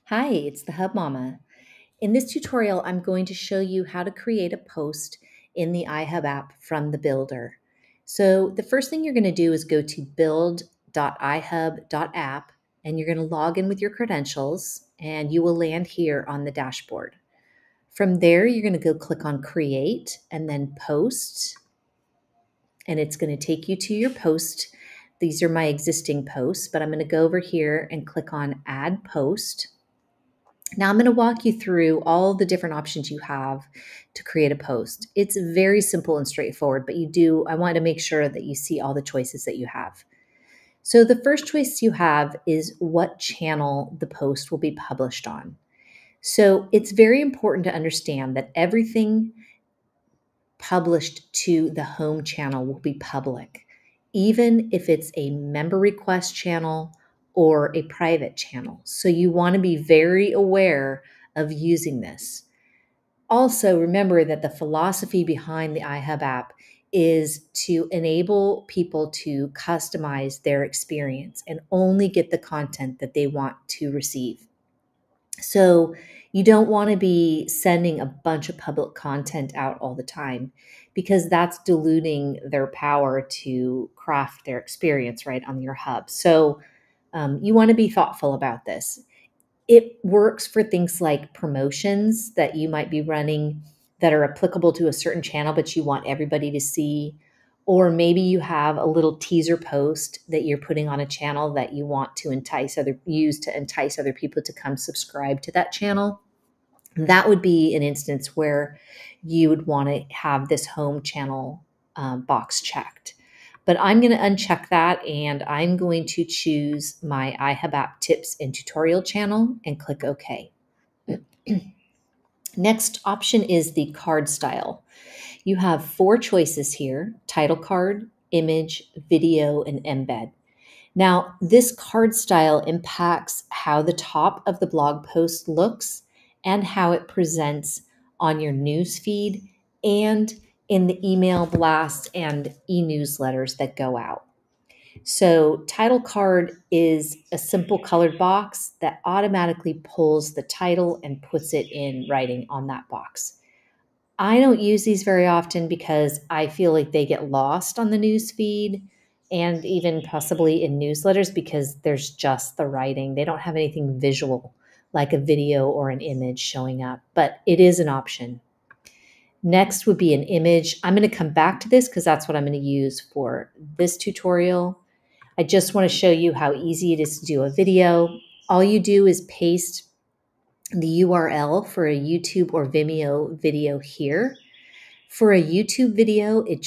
Hi, it's the Hub Mama. In this tutorial, I'm going to show you how to create a post in the iHub app from the Builder. So the first thing you're going to do is go to build.ihub.app and you're going to log in with your credentials and you will land here on the dashboard. From there, you're going to go click on Create and then Post, and it's going to take you to your post. These are my existing posts, but I'm going to go over here and click on Add Post. Now I'm going to walk you through all the different options you have to create a post. It's very simple and straightforward, but I want to make sure that you see all the choices that you have. So the first choice you have is what channel the post will be published on. So it's very important to understand that everything published to the home channel will be public, even if it's a member request channel or a private channel. So you want to be very aware of using this. Also, remember that the philosophy behind the iHub app is to enable people to customize their experience and only get the content that they want to receive. So you don't want to be sending a bunch of public content out all the time because that's diluting their power to craft their experience right on your hub. So you want to be thoughtful about this. It works for things like promotions that you might be running that are applicable to a certain channel, but you want everybody to see. Or maybe you have a little teaser post that you're putting on a channel that you want to use to entice other people to come subscribe to that channel. That would be an instance where you would want to have this home channel box checked. But I'm going to uncheck that and I'm going to choose my IHUBApp tips and tutorial channel and click OK. Next option is the card style. You have 4 choices here: title card, image, video, and embed. Now, this card style impacts how the top of the blog post looks and how it presents on your news feed and in the email blasts and e-newsletters that go out. So title card is a simple colored box that automatically pulls the title and puts it in writing on that box. I don't use these very often because I feel like they get lost on the news feed and even possibly in newsletters because there's just the writing. They don't have anything visual like a video or an image showing up, but it is an option. Next would be an image. I'm going to come back to this because that's what I'm going to use for this tutorial. I just want to show you how easy it is to do a video. All you do is paste the URL for a YouTube or Vimeo video here. For a YouTube video, it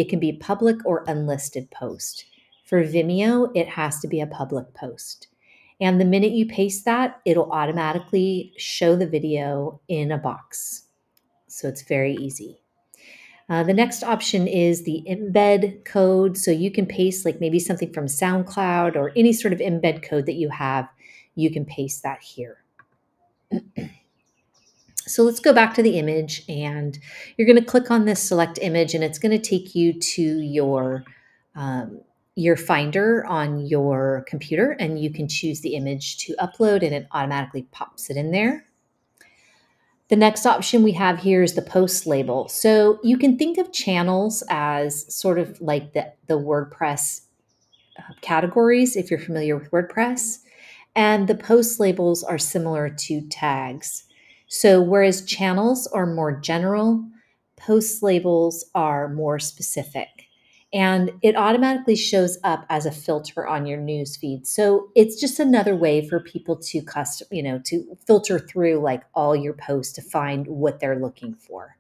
can be a public or unlisted post. For Vimeo, it has to be a public post. And the minute you paste that, it'll automatically show the video in a box. So it's very easy. The next option is the embed code. So you can paste like maybe something from SoundCloud or any sort of embed code that you have. You can paste that here. So let's go back to the image and you're going to click on this select image and it's going to take you to your Finder on your computer and you can choose the image to upload and it automatically pops it in there. The next option we have here is the post label. So you can think of channels as sort of like the WordPress categories if you're familiar with WordPress. And the post labels are similar to tags. So whereas channels are more general, post labels are more specific. And it automatically shows up as a filter on your news feed. So it's just another way for people to to filter through like all your posts to find what they're looking for.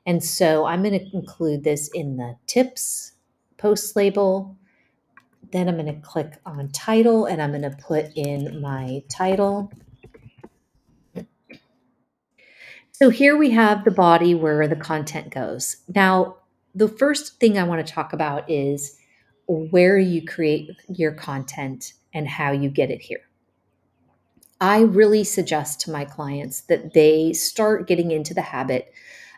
And so I'm going to include this in the tips post label. Then I'm going to click on title and I'm going to put in my title. So here we have the body where the content goes. Now, the first thing I want to talk about is where you create your content and how you get it here. I really suggest to my clients that they start getting into the habit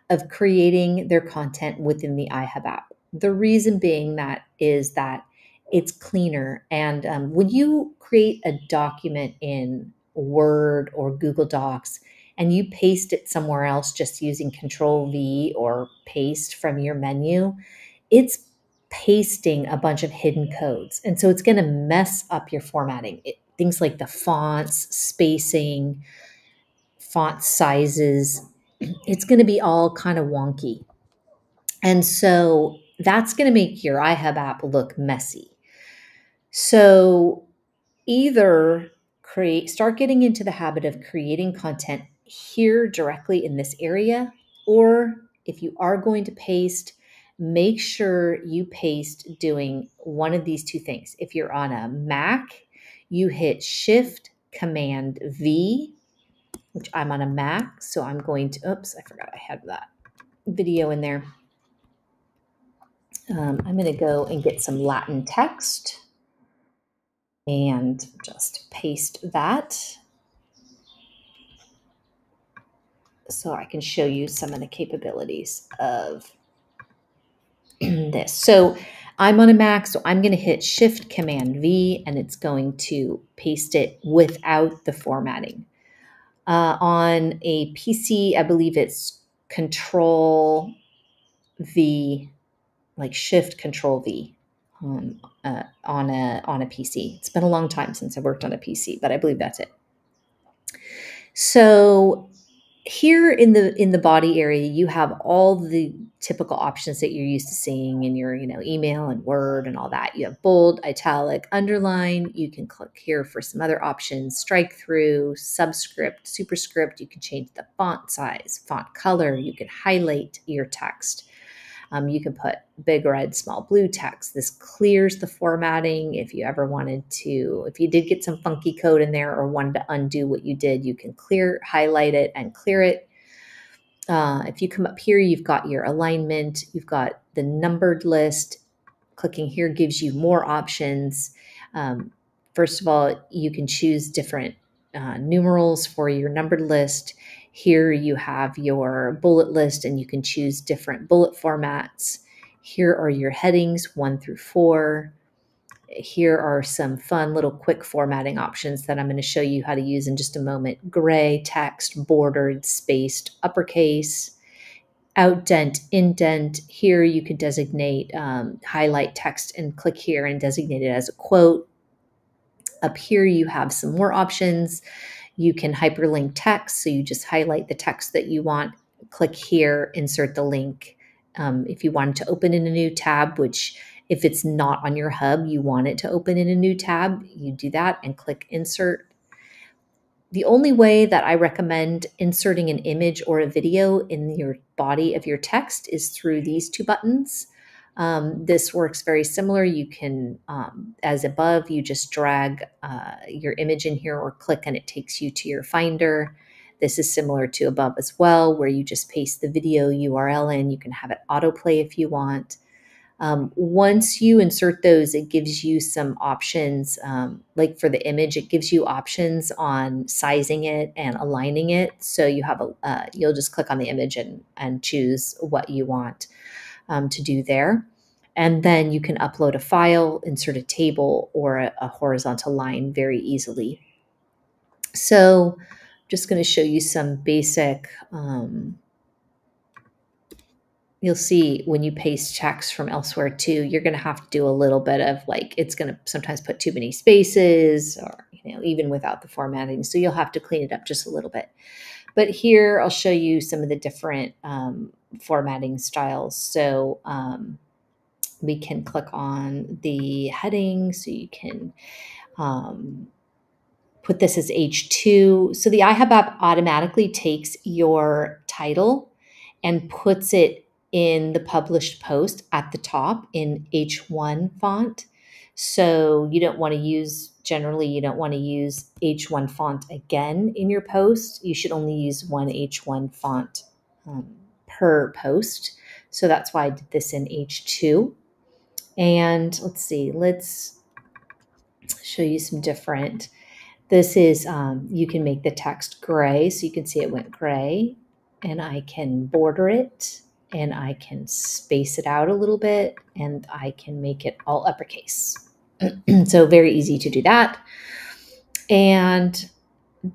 of creating their content within the iHub app. The reason being that is that it's cleaner. And when you create a document in Word or Google Docs and you paste it somewhere else just using Control V or paste from your menu, it's pasting a bunch of hidden codes. And so it's going to mess up your formatting. Things like the fonts, spacing, font sizes, it's going to be all kind of wonky. And so that's going to make your iHub app look messy. So either start getting into the habit of creating content here directly in this area, or if you are going to paste, make sure you paste doing one of these two things. If you're on a Mac, you hit Shift Command V, which I'm on a Mac, so I'm going to, oops, I forgot I had that video in there. I'm going to go and get some Latin text and just paste that so I can show you some of the capabilities of this. So I'm on a Mac, so I'm going to hit Shift Command V and it's going to paste it without the formatting. On a PC, I believe it's Control V, like Shift Control V on a PC. It's been a long time since I worked on a PC, but I believe that's it. So here in the body area, you have all the typical options that you're used to seeing in your email and Word and all that. You have bold, italic, underline. You can click here for some other options: strike through, subscript, superscript. You can change the font size, font color. You can highlight your text. You can put big red, small blue text. This clears the formatting. If you ever wanted to, if you did get some funky code in there or wanted to undo what you did, you can highlight it and clear it. If you come up here, you've got your alignment. You've got the numbered list. Clicking here gives you more options. First of all, you can choose different numerals for your numbered list. Here you have your bullet list and you can choose different bullet formats. Here are your headings 1 through 4. Here are some fun little quick formatting options that I'm going to show you how to use in just a moment. Gray, text, bordered, spaced, uppercase, outdent, indent. Here you could designate, highlight text and click here and designate it as a quote. Up here you have some more options. You can hyperlink text, so you just highlight the text that you want, click here, insert the link. If you wanted to open in a new tab, which if it's not on your hub, you want it to open in a new tab, you do that and click insert. The only way that I recommend inserting an image or a video in your body of your text is through these two buttons. This works very similar. You can, as above, you just drag your image in here or click and it takes you to your Finder. This is similar to above as well, where you just paste the video URL in. You can have it autoplay if you want. Once you insert those, it gives you some options. Like for the image, it gives you options on sizing it and aligning it. So you have you'll just click on the image and choose what you want to do there. And then you can upload a file, insert a table or a horizontal line very easily. So I'm just going to show you some basic, you'll see when you paste text from elsewhere too, you're going to have to do a little bit of it's going to sometimes put too many spaces or, even without the formatting. So you'll have to clean it up just a little bit. But here I'll show you some of the different formatting styles. So we can click on the heading so you can put this as H2. So the IHUBApp automatically takes your title and puts it in the published post at the top in H1 font. So you don't want to use, generally you don't want to use H1 font again in your post. You should only use one H1 font per post. So that's why I did this in H2. And let's see, let's show you some different. This is, you can make the text gray. So you can see it went gray and I can border it and I can space it out a little bit and I can make it all uppercase. So very easy to do that. And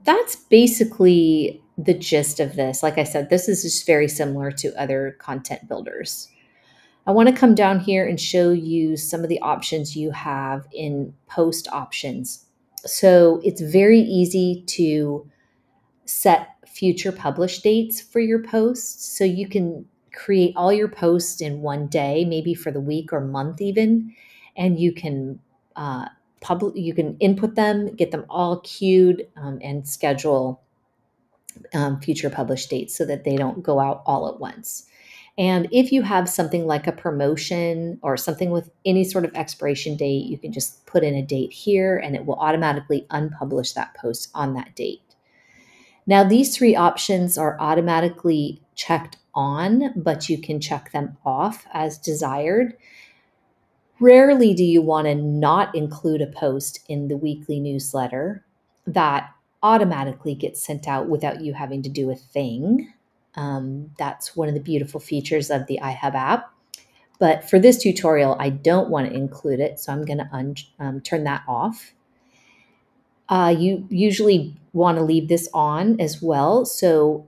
that's basically the gist of this. Like I said, this is just very similar to other content builders. I want to come down here and show you some of the options you have in post options. So it's very easy to set future publish dates for your posts. So you can create all your posts in one day, maybe for the week or month even, and you can you can input them, get them all queued, and schedule future publish dates so that they don't go out all at once. And if you have something like a promotion or something with any sort of expiration date, you can just put in a date here and it will automatically unpublish that post on that date. Now, these three options are automatically checked on, but you can check them off as desired. Rarely do you want to not include a post in the weekly newsletter that automatically gets sent out without you having to do a thing. That's one of the beautiful features of the iHub app. But for this tutorial, I don't want to include it, so I'm going to turn that off. You usually want to leave this on as well, so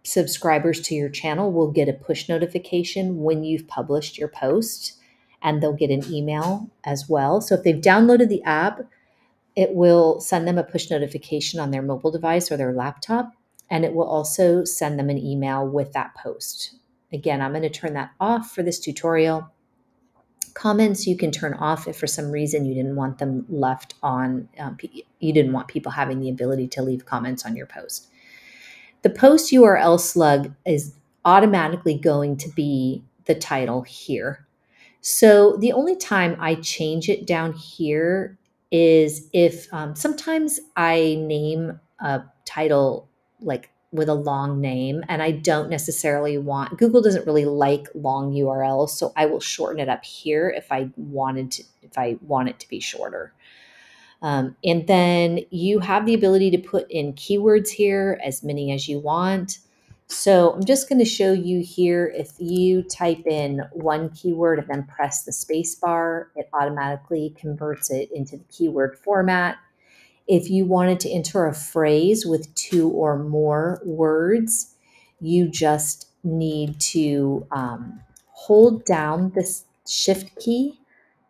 subscribers to your channel will get a push notification when you've published your post, and they'll get an email as well. So if they've downloaded the app, it will send them a push notification on their mobile device or their laptop, and it will also send them an email with that post. Again, I'm going to turn that off for this tutorial. Comments you can turn off if for some reason you didn't want them left on, you didn't want people having the ability to leave comments on your post. The post URL slug is automatically going to be the title here. So the only time I change it down here is if sometimes I name a title like with a long name and I don't necessarily want, Google doesn't really like long URLs, so I will shorten it up here if I want it to be shorter. And then you have the ability to put in keywords here, as many as you want. So I'm just going to show you here, if you type in one keyword and then press the space bar, it automatically converts it into the keyword format. If you wanted to enter a phrase with 2 or more words, you just need to hold down this shift key,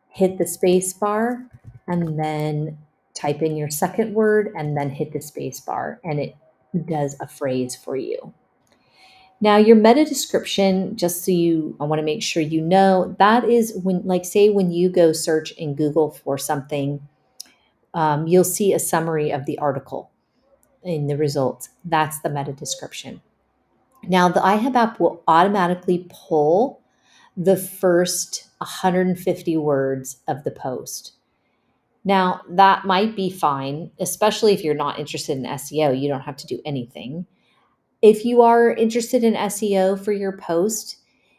hit the space bar, and then type in your second word and then hit the space bar, and it does a phrase for you. Now, your meta description, just so I want to make sure you know, that is when, like, say when you go search in Google for something, you'll see a summary of the article in the results. That's the meta description. Now, the iHub app will automatically pull the first 150 words of the post. Now, that might be fine, especially if you're not interested in SEO. You don't have to do anything. If you are interested in SEO for your post,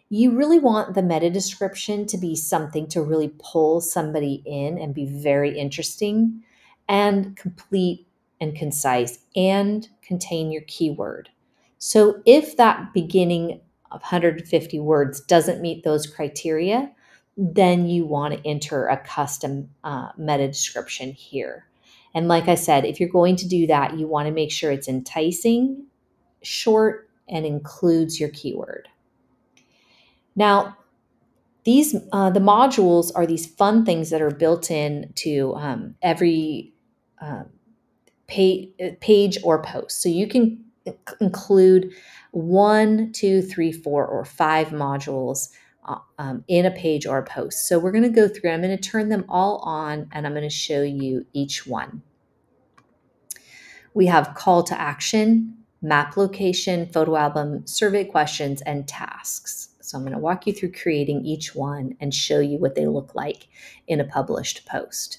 you really want the meta description to be something to really pull somebody in and be very interesting and complete and concise and contain your keyword. So if that beginning of 150 words doesn't meet those criteria, then you want to enter a custom meta description here. And like I said, if you're going to do that, you want to make sure it's enticing, short, and includes your keyword. Now, these the modules are these fun things that are built in to every page or post. So you can include 1, 2, 3, 4, or 5 modules in a page or a post. So we're going to go through, I'm going to turn them all on, and I'm going to show you each one. We have call to action, map location, photo album, survey questions, and tasks. So I'm going to walk you through creating each one and show you what they look like in a published post.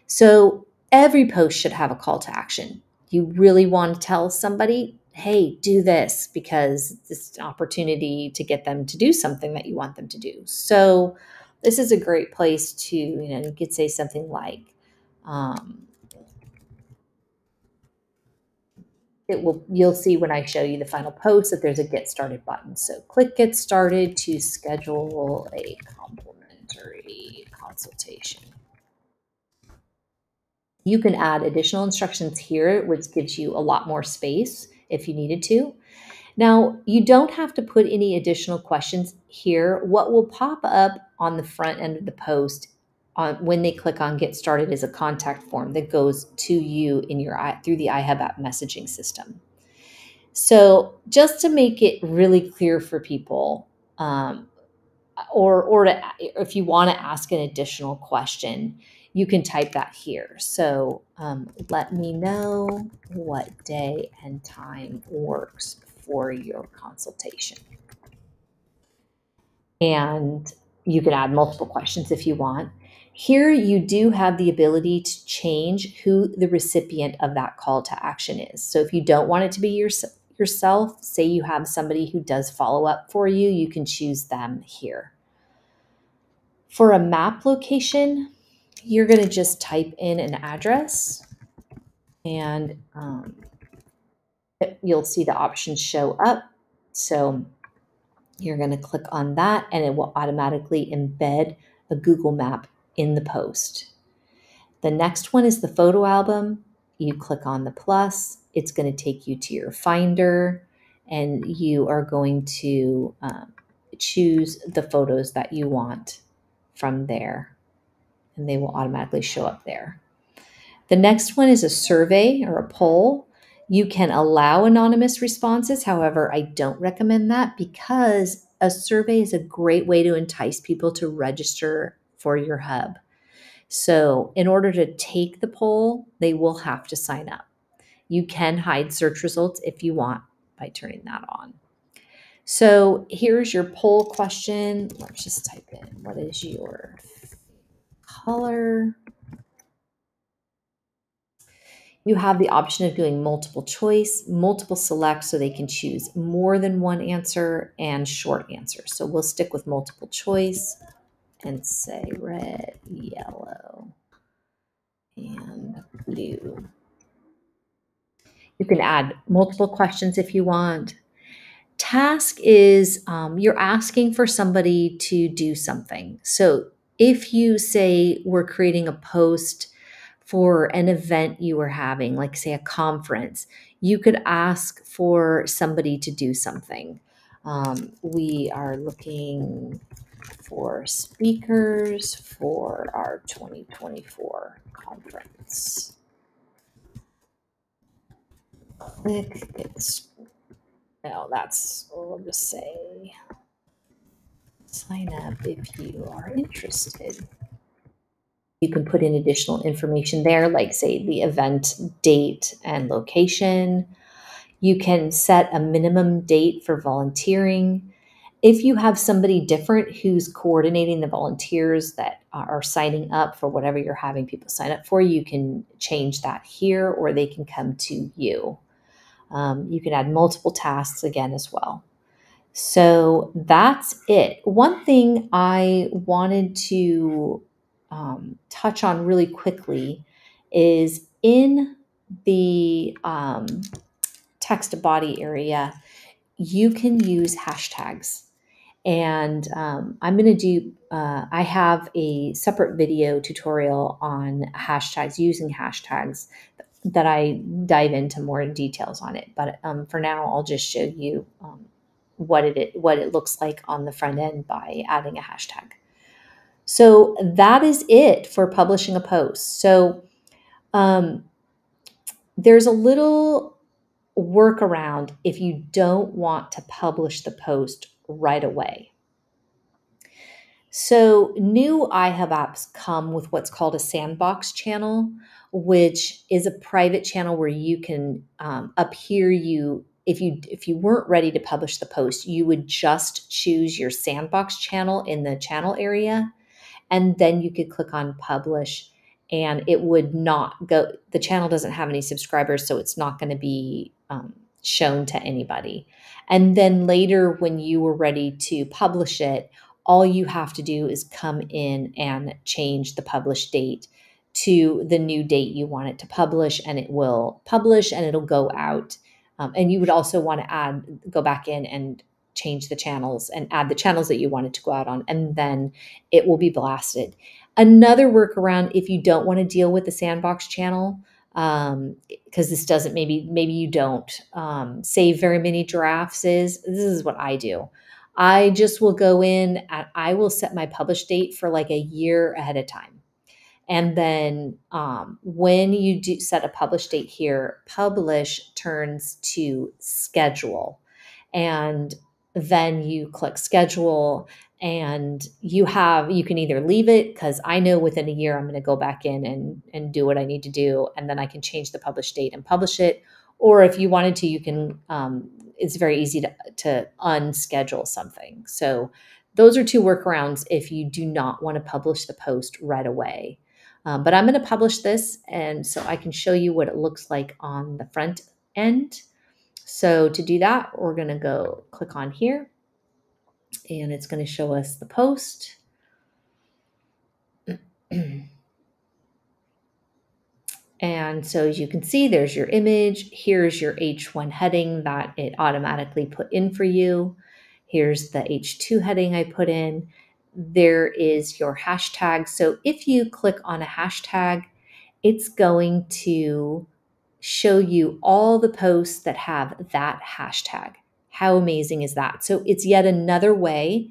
So every post should have a call to action. You really want to tell somebody, hey, do this, because this is an opportunity to get them to do something that you want them to do. So this is a great place to, you could say something like, you'll see when I show you the final post that there's a get started button. So click get started to schedule a complimentary consultation. You can add additional instructions here, which gives you a lot more space if you needed to. Now, you don't have to put any additional questions here. What will pop up on the front end of the post when they click on Get Started is a contact form that goes to you in your through the IHUBApp messaging system. So just to make it really clear for people, if you want to ask an additional question, you can type that here. So let me know what day and time works for your consultation. And you can add multiple questions if you want. Here you do have the ability to change who the recipient of that call to action is. So if you don't want it to be yourself, say you have somebody who does follow up for you, you can choose them here. For a map location, you're going to just type in an address and you'll see the options show up. So you're going to click on that and it will automatically embed a Google map in the post. The next one is the photo album. You click on the plus, it's going to take you to your Finder and you are going to choose the photos that you want from there and they will automatically show up there. The next one is a survey or a poll. You can allow anonymous responses. However, I don't recommend that because a survey is a great way to entice people to register for your hub. So in order to take the poll, they will have to sign up. You can hide search results if you want by turning that on. So here's your poll question. Let's just type in, what is your color? You have the option of doing multiple choice, multiple select, so they can choose more than one answer, and short answers. So we'll stick with multiple choice and say red, yellow, and blue. You can add multiple questions if you want. Task is you're asking for somebody to do something. So if you say we're creating a post for an event you were having, like say a conference, you could ask for somebody to do something. We are looking for speakers for our 2024 conference. Click, no, we'll just say sign up if you are interested. You can put in additional information there, like say the event date and location. You can set a minimum date for volunteering. If you have somebody different who's coordinating the volunteers that are signing up for whatever you're having people sign up for, you can change that here or they can come to you. You can add multiple tasks again as well. So that's it. One thing I wanted to touch on really quickly is in the text body area, you can use hashtags. And I'm going to do, I have a separate video tutorial on hashtags, using hashtags that I dive into more details on it. But for now, I'll just show you what it looks like on the front end by adding a hashtag. So that is it for publishing a post. So there's a little workaround if you don't want to publish the post right away. So new iHubapps come with what's called a sandbox channel, which is a private channel where you can up here if you weren't ready to publish the post, you would just choose your sandbox channel in the channel area, and then you could click on publish, and it would not go. The channel doesn't have any subscribers, so it's not going to be shown to anybody. And then later, when you were ready to publish it, all you have to do is come in and change the publish date to the new date you want it to publish, and it will publish and it'll go out. And you would also want to go back in and change the channels and add the channels that you want it to go out on, and then it will be blasted. Another workaround, if you don't want to deal with the sandbox channel, because this doesn't, maybe you don't save very many drafts, is this is what I do. I just will go in and I will set my publish date for like a year ahead of time. And then when you do set a publish date here, publish turns to schedule. And then you click schedule, and you can either leave it, because I know within a year I'm going to go back in and do what I need to do. And then I can change the publish date and publish it. Or if you wanted to, you can, it's very easy to unschedule something. So those are two workarounds if you do not want to publish the post right away. But I'm going to publish this, and so I can show you what it looks like on the front end. So to do that, we're going to go click on here, and it's going to show us the post. And so as you can see, there's your image. Here's your H1 heading that it automatically put in for you. Here's the H2 heading I put in. There is your hashtag. So if you click on a hashtag, it's going to show you all the posts that have that hashtag. How amazing is that? So it's yet another way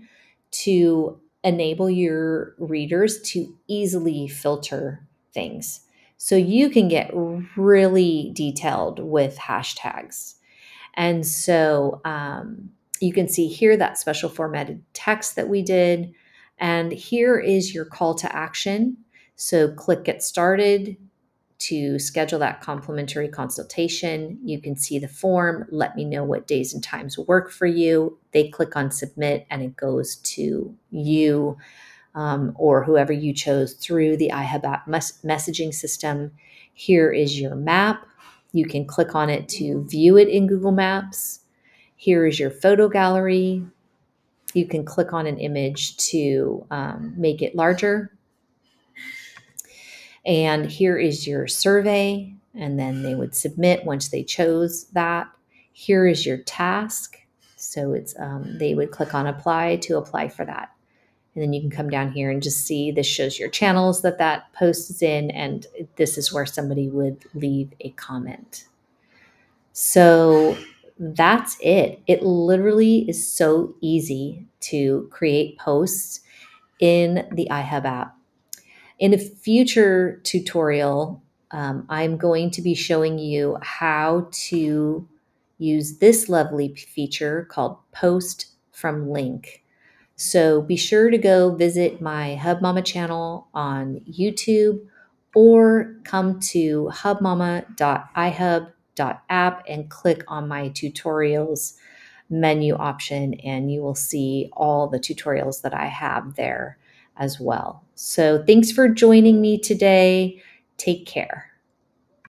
to enable your readers to easily filter things. So you can get really detailed with hashtags. And so you can see here that special formatted text that we did. And here is your call to action. So click get started to schedule that complimentary consultation. You can see the form. Let me know what days and times work for you. They click on submit, and it goes to you or whoever you chose through the IHUBApp messaging system. Here is your map. You can click on it to view it in Google Maps. Here is your photo gallery. You can click on an image to make it larger. And here is your survey, and then they would submit once they chose that. Here is your task. So it's they would click on apply to apply for that. And then you can come down here and just see this shows your channels that post is in, and this is where somebody would leave a comment. So that's it. It literally is so easy to create posts in the IHUBApp. In a future tutorial, I'm going to be showing you how to use this lovely feature called Post from Link. So be sure to go visit my Hub Mama channel on YouTube, or come to hubmama.ihub.app and click on my tutorials menu option, and you will see all the tutorials that I have there as well. So thanks for joining me today. Take care.